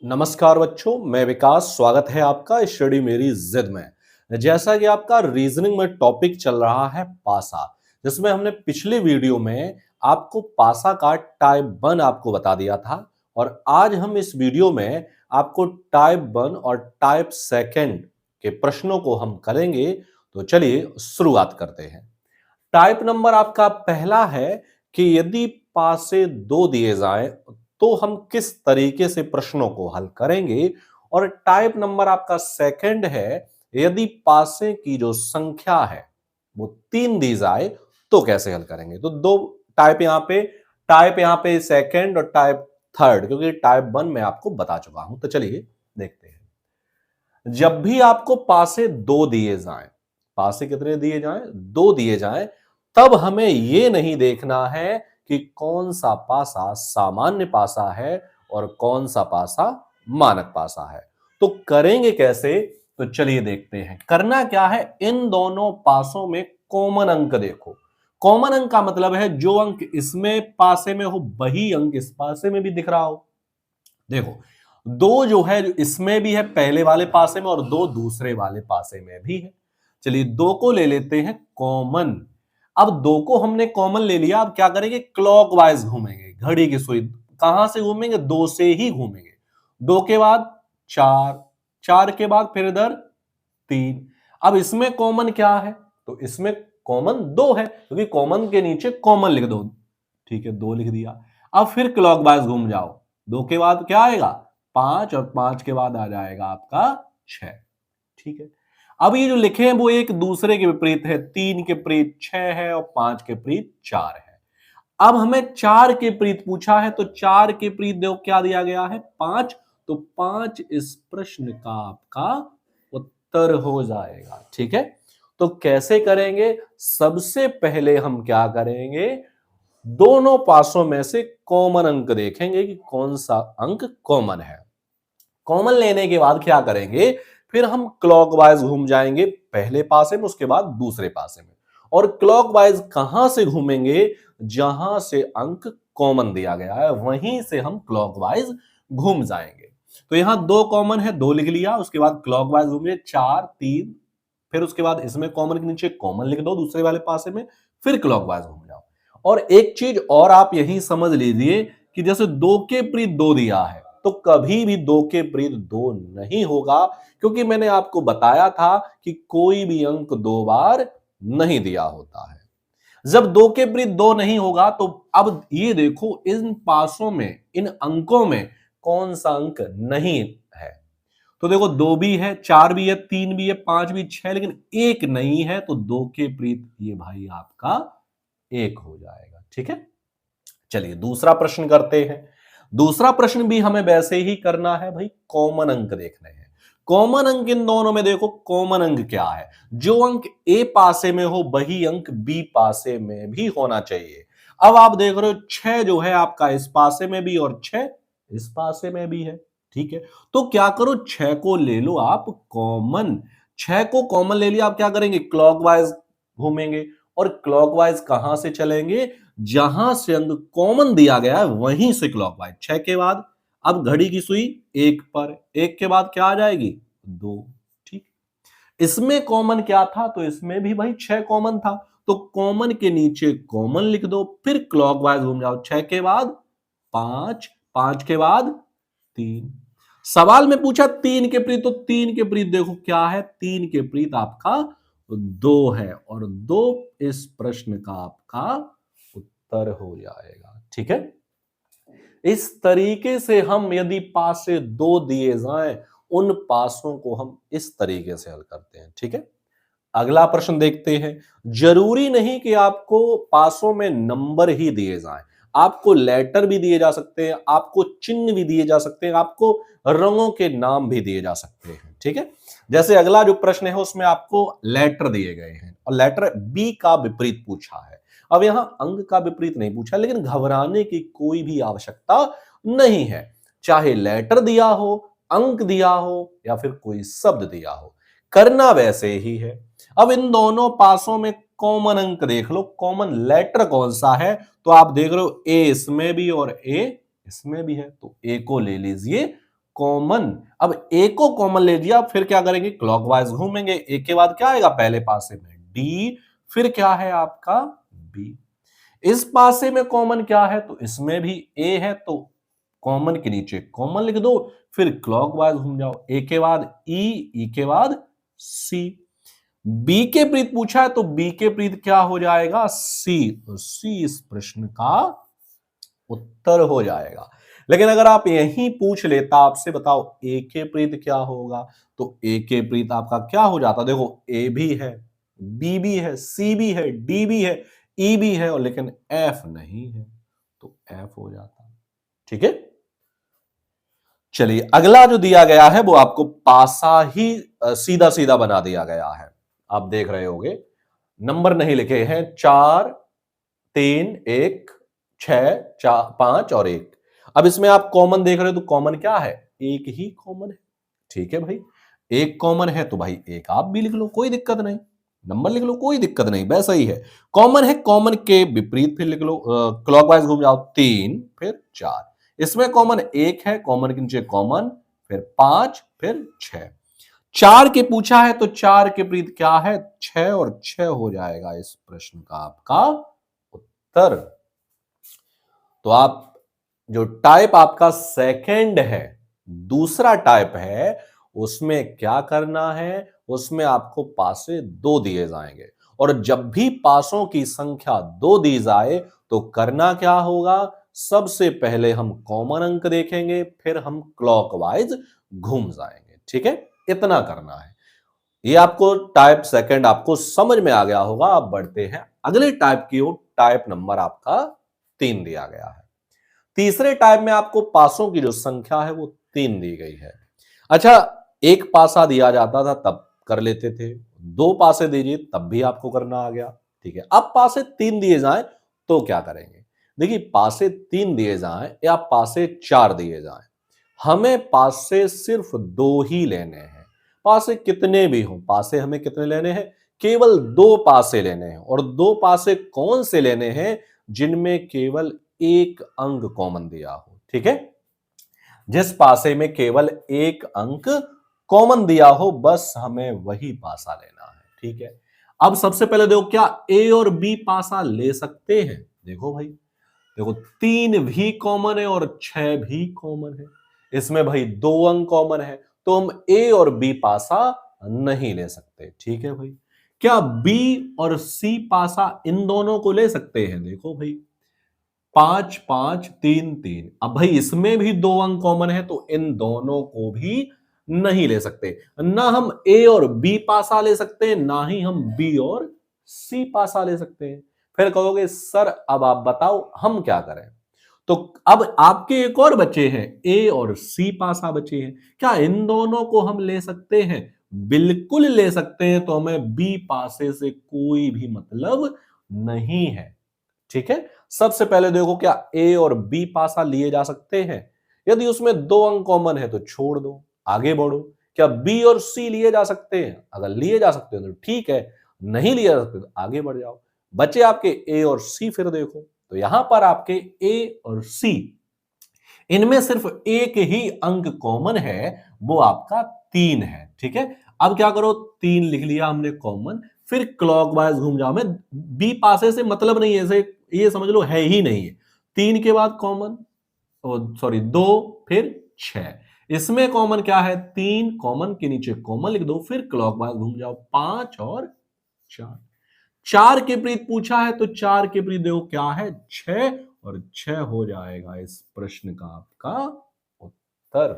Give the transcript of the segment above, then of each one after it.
नमस्कार बच्चों, मैं विकास। स्वागत है आपका स्टडी मेरी जिद में। जैसा कि आपका रीजनिंग में टॉपिक चल रहा है पासा, जिसमें हमने पिछले वीडियो में आपको पासा का टाइप 1 आपको बता दिया था और आज हम इस वीडियो में आपको टाइप 1 और टाइप 2 के प्रश्नों को हम करेंगे। तो चलिए शुरुआत करते हैं। टाइप नंबर आपका पहला है कि यदि पासे 2 दिए जाएं तो हम किस तरीके से प्रश्नों को हल करेंगे। और टाइप नंबर आपका सेकंड है, यदि पासे की जो संख्या है वो 3 दी जाए तो कैसे हल करेंगे। तो दो टाइप यहां पे सेकंड और टाइप थर्ड, क्योंकि टाइप 1 में आपको बता चुका हूं। तो चलिए देखते हैं। जब भी आपको पासे 2 दिए जाएं, पासे कितने दिए जाएं, 2 दिए जाएं, तब हमें यह नहीं देखना है कि कौन सा पासा सामान्य पासा है और कौन सा पासा मानक पासा है। तो करेंगे कैसे, तो चलिए देखते हैं। करना क्या है, इन दोनों पासों में कॉमन अंक देखो। कॉमन अंक का मतलब है जो अंक इसमें पासे में हो वही अंक इस पासे में भी दिख रहा हो। देखो, दो जो है इसमें भी है पहले वाले पासे में और दो दूसरे वाले पासे में भी है। चलिए दो को ले लेते हैं कॉमन। अब दो को हमने कॉमन ले लिया, अब क्या करेंगे, क्लॉकवाइज घूमेंगे। घड़ी की सुई कहां से घूमेंगे, दो से ही घूमेंगे। दो के बाद चार, चार के बाद फिर इधर तीन। अब इसमें कॉमन क्या है, तो इसमें कॉमन दो है, क्योंकि कॉमन के नीचे कॉमन लिख दो। ठीक है, दो लिख दिया। अब फिर क्लॉकवाइज घूम जाओ। दो के बाद क्या आएगा, पांच, और पांच के बाद आ जाएगा आपका छह। ठीक है, अब ये जो लिखे हैं वो एक दूसरे के विपरीत है। तीन के विपरीत छह है और पांच के विपरीत चार है। अब हमें चार के विपरीत पूछा है, तो चार के विपरीत देखो क्या दिया गया है, पांच। तो पांच इस प्रश्न का आपका उत्तर हो जाएगा। ठीक है, तो कैसे करेंगे, सबसे पहले हम क्या करेंगे, दोनों पासों में से कॉमन अंक देखेंगे कि कौन सा अंक कॉमन है। कॉमन लेने के बाद क्या करेंगे, फिर हम क्लॉकवाइज घूम जाएंगे, पहले पासे में उसके बाद दूसरे पासे में। और क्लॉकवाइज कहां से घूमेंगे, जहां से अंक कॉमन दिया गया है वहीं से हम क्लॉकवाइज घूम जाएंगे। तो यहां दो कॉमन है, दो लिख लिया, उसके बाद क्लॉकवाइज घूमिए, चार तीन, फिर उसके बाद इसमें कॉमन के नीचे कॉमन लिख दो दूसरे वाले पासे में, फिर क्लॉकवाइज घूम जाओ। और एक चीज और आप यही समझ लीजिए कि जैसे दो के विपरीत दो दिया है, तो कभी भी दो के विपरीत दो नहीं होगा, क्योंकि मैंने आपको बताया था कि कोई भी अंक दो बार नहीं दिया होता है। जब दो के विपरीत दो नहीं होगा, तो अब ये देखो इन पासों में, इन अंकों में कौन सा अंक नहीं है। तो देखो दो भी है, चार भी है, तीन भी है, पांच भी, छह, लेकिन एक नहीं है। तो दो के विपरीत ये भाई आपका एक हो जाएगा। ठीक है, चलिए दूसरा प्रश्न करते हैं। दूसरा प्रश्न भी हमें वैसे ही करना है भाई, कॉमन अंक देखने हैं। कॉमन अंक इन दोनों में देखो, कॉमन अंक क्या है, जो अंक ए पासे में हो वही अंक बी पासे में भी होना चाहिए। अब आप देख रहे हो छह जो है आपका इस पासे में भी और छह इस पासे में भी है। ठीक है, तो क्या करो, छह को ले लो आप कॉमन। छह को कॉमन ले लिया, आप क्या करेंगे, क्लॉकवाइज घूमेंगे। और क्लॉकवाइज कहां से चलेंगे, जहां से अंक कॉमन दिया गया है वहीं से क्लॉकवाइज। छह के बाद अब घड़ी की सुई एक पर, एक के बाद क्या आ जाएगी, दो। ठीक, इसमें कॉमन क्या था, तो इसमें भी भाई छह कॉमन था, तो कॉमन के नीचे कॉमन लिख दो, फिर क्लॉकवाइज घूम जाओ। छह के बाद पांच, पांच के बाद तीन। सवाल में पूछा तीन के विपरीत, तो तीन के विपरीत देखो क्या है, तीन के विपरीत आपका दो है, और दो इस प्रश्न का आपका उत्तर हो जाएगा। ठीक है, इस तरीके से हम यदि पासे दो दिए जाएं, उन पासों को हम इस तरीके से हल करते हैं। ठीक है, अगला प्रश्न देखते हैं। जरूरी नहीं कि आपको पासों में नंबर ही दिए जाएं, आपको लेटर भी दिए जा सकते हैं, आपको चिन्ह भी दिए जा सकते हैं, आपको रंगों के नाम भी दिए जा सकते हैं। ठीक है, जैसे अगला जो प्रश्न है उसमें आपको लेटर दिए गए हैं और लेटर बी का विपरीत पूछा है। अब यहां अंक का विपरीत नहीं पूछा, लेकिन घबराने की कोई भी आवश्यकता नहीं है। चाहे लेटर दिया हो, अंक दिया हो या फिर कोई शब्द दिया हो, करना वैसे ही है। अब इन दोनों पासों में कॉमन अंक देख लो, कॉमन लेटर कौन सा है, तो आप देख रहे हो ए इसमें भी और ए इसमें भी है, तो ए को ले लीजिए कॉमन, अब ए को कॉमन ले लिया, फिर क्या करेंगे, क्लॉकवाइज घूमेंगे। ए के बाद क्या आएगा पहले पासे में, डी, फिर क्या है आपका बी। इस पासे में कॉमन क्या है, तो इसमें भी ए है, तो कॉमन के नीचे कॉमन लिख दो, फिर क्लॉकवाइज घूम जाओ। ए के बाद ई के बाद सी। बी के प्रीत पूछा है तो बी के प्रीत क्या हो जाएगा, सी, तो सी इस प्रश्न का उत्तर हो जाएगा। लेकिन अगर आप यही पूछ लेता आपसे, बताओ ए के प्रीत क्या होगा, तो ए के प्रीत आपका क्या हो जाता, देखो ए भी है, बी भी है, सी भी है, डी भी है, ई भी है, और लेकिन एफ नहीं है, तो एफ हो जाता। ठीक है, चलिए अगला जो दिया गया है वो आपको पासा ही सीधा सीधा बना दिया गया है। आप देख रहे होगे, नंबर नहीं लिखे हैं, 4 3 1 6 4 5 और 1। अब इसमें आप कॉमन देख रहे हो, तो कॉमन क्या है, एक ही कॉमन है। ठीक है भाई, एक कॉमन है तो भाई एक आप भी लिख लो, कोई दिक्कत नहीं, नंबर लिख लो, कोई दिक्कत नहीं, वैसा ही है। कॉमन है, कॉमन के विपरीत फिर लिख लो, क्लॉकवाइज घूम जाओ, 3 फिर 4। इसमें कॉमन एक है, कॉमन के नीचे कॉमन, फिर 5 फिर 6। 4 के पूछा है तो 4 के विपरीत क्या है, 6, और 6 हो जाएगा इस प्रश्न का आपका उत्तर। तो आप जो टाइप आपका सेकंड है, दूसरा टाइप है, उसमें क्या करना है, उसमें आपको पासे 2 दिए जाएंगे, और जब भी पासों की संख्या 2 दी जाए तो करना क्या होगा, सबसे पहले हम कॉमन अंक देखेंगे, फिर हम क्लॉकवाइज घूम जाएंगे। ठीक है, इतना करना है। ये आपको टाइप सेकंड आपको समझ में आ गया होगा। आप बढ़ते हैं अगले टाइप की ओर। टाइप नंबर आपका 3 दिया गया है। तीसरे टाइप में आपको पासों की जो संख्या है वो 3 दी गई है। अच्छा, एक पासा दिया जाता था तब कर लेते थे, 2 पासे दीजिए तब भी आपको करना आ गया। ठीक है, अब पासे 3 दिए जाएं तो क्या करेंगे, देखिए पासे 3 दिए जाएं या पासे 4 दिए जाएं, हमें पासे सिर्फ 2 ही लेने हैं। पासे कितने भी हों, पासे हमें कितने लेने हैं, केवल 2 पासे लेने हैं। और 2 पासे कौन से लेने हैं, जिनमें केवल एक अंक कॉमन दिया हो। ठीक है, जिस पासे में केवल एक अंक कॉमन दिया हो, बस हमें वही पासा लेना है। ठीक है, अब सबसे पहले देखो, क्या ए और बी पासा ले सकते हैं, देखो भाई, देखो 3 भी कॉमन है और 6 भी कॉमन है, इसमें भाई 2 अंक कॉमन है, तो हम ए और बी पासा नहीं ले सकते। ठीक है भाई, क्या बी और सी पासा इन दोनों को ले सकते हैं, देखो भाई 5 5 3 3, अब भाई इसमें भी 2 अंक कॉमन है, तो इन दोनों को भी नहीं ले सकते। ना हम ए और बी पासा ले सकते हैं, ना ही हम बी और सी पासा ले सकते हैं। फिर कहोगे सर अब आप बताओ हम क्या करें, तो अब आपके एक और बचे हैं, ए और सी पासा बचे हैं, क्या इन दोनों को हम ले सकते हैं, बिल्कुल ले सकते हैं, तो हमें बी पासे से कोई भी मतलब नहीं है। ठीक है, सबसे पहले देखो, क्या ए और बी पासा लिए जा सकते हैं, यदि उसमें 2 अंक कॉमन है तो छोड़ दो, आगे बढ़ो। क्या बी और सी लिए जा सकते हैं, अगर लिए जा सकते हैं तो ठीक है, नहीं लिए जा सकते तो आगे बढ़ जाओ। बचे आपके ए और सी, फिर देखो तो यहां पर आपके ए और सी, इनमें सिर्फ एक ही अंक कॉमन है, वो आपका 3 है। ठीक है, अब क्या करो, 3 लिख लिया हमने कॉमन, फिर क्लॉकवाइज घूम जाओ। में बी पासे से मतलब नहीं है, ऐसे ये समझ लो है ही नहीं है। 3 के बाद कॉमन, सॉरी 2 फिर 6, इसमें कॉमन क्या है, 3, कॉमन के नीचे कॉमन लिख दो, फिर क्लॉकवाइज घूम जाओ, 5 और 4। 4 के विपरीत पूछा है तो 4 के विपरीत देखो क्या है, 6, और 6 हो जाएगा इस प्रश्न का आपका उत्तर।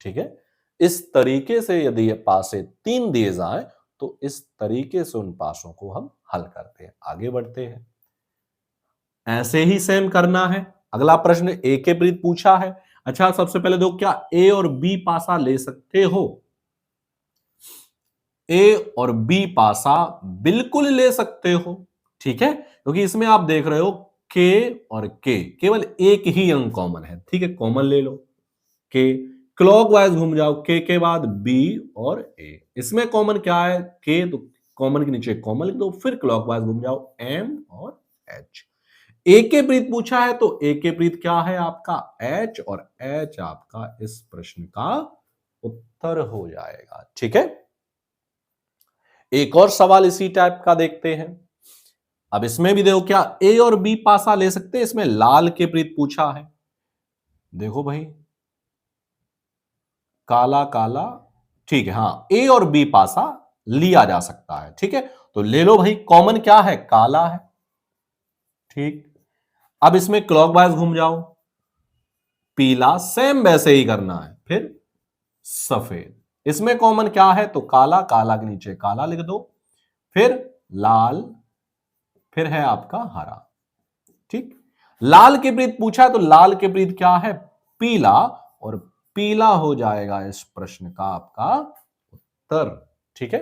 ठीक है, इस तरीके से यदि ये पासे 3 दिए जाए तो इस तरीके से उन पासों को हम हल करते हैं। आगे बढ़ते हैं, ऐसे ही सेम करना है। अगला प्रश्न ए के विपरीत पूछा है। अच्छा, सबसे पहले देखो, क्या ए और बी पासा ले सकते हो, ए और बी पासा बिल्कुल ले सकते हो। ठीक है, क्योंकि इसमें आप देख रहे हो के और के, केवल एक ही अंक कॉमन है। ठीक है, कॉमन ले लो के, क्लॉकवाइज घूम जाओ, के बाद बी और ए, इसमें कॉमन क्या है, के, तो कॉमन के नीचे कॉमन लिख दो, फिर क्लॉकवाइज घूम जाओ, एम और एच। ए के विपरीत पूछा है तो ए के विपरीत क्या है आपका एच, और एच आपका इस प्रश्न का उत्तर हो जाएगा। ठीक है, एक और सवाल इसी टाइप का देखते हैं। अब इसमें भी देखो, क्या ए और बी पासा ले सकते हैं? इसमें लाल के विपरीत पूछा है। देखो भाई, काला काला, ठीक है, हाँ, ए और बी पासा लिया जा सकता है। ठीक है, तो ले लो भाई, कॉमन क्या है? काला है। ठीक, अब इसमें क्लॉकवाइज घूम जाओ, पीला, सेम वैसे ही करना है, फिर सफेद। इसमें कॉमन क्या है? तो काला, काला के नीचे काला लिख दो, फिर लाल, फिर है आपका हरा। ठीक, लाल के विपरीत पूछा तो लाल के विपरीत क्या है? पीला, और पीला हो जाएगा इस प्रश्न का आपका उत्तर। ठीक है,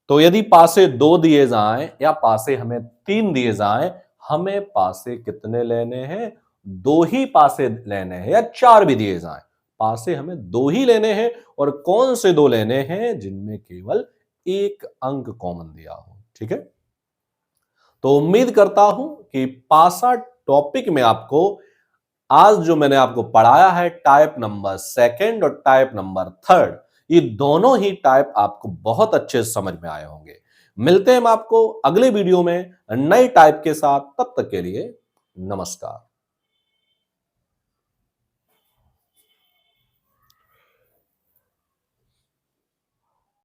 तो यदि पासे 2 दिए जाएं या पासे हमें 3 दिए जाएं, हमें पासे कितने लेने हैं? 2 ही पासे लेने हैं, या 4 भी दिए जाएं, पासे हमें 2 ही लेने हैं। और कौन से 2 लेने हैं? जिनमें केवल 1 अंक कॉमन दिया हो। ठीक है, तो उम्मीद करता हूं कि पासा टॉपिक में आपको आज जो मैंने आपको पढ़ाया है, टाइप नंबर 2 और टाइप नंबर 3, ये दोनों ही टाइप आपको बहुत अच्छे से समझ में आए होंगे। मिलते हैं हम आपको अगले वीडियो में नए टाइप के साथ, तब तक के लिए नमस्कार।